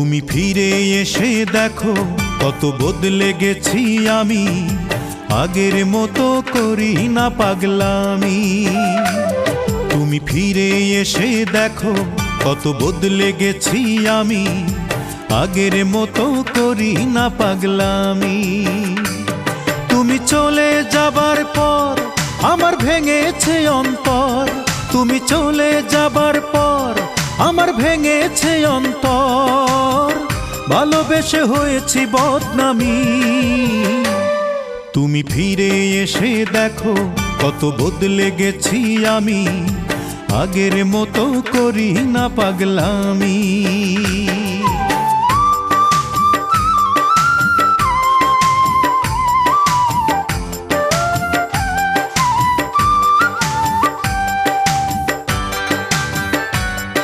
তুমি ফিরে এসে দেখো কত বদলে গেছি আমি, আগের মতো করি না পাগলামি। তুমি ফিরে এসে দেখো কত বদলে গেছি আমি, আগের মতো করি না পাগলামি। তুমি চলে যাবার পর আমার ভেঙেছে অন্তর, তুমি চলে যাবার পর আমার ভেঙেছে অন্তর, ভালোবেসে হয়েছি বদনামি। তুমি ফিরে এসে দেখো কত বদলে গেছি আমি, আগের মতো করি না পাগলামি।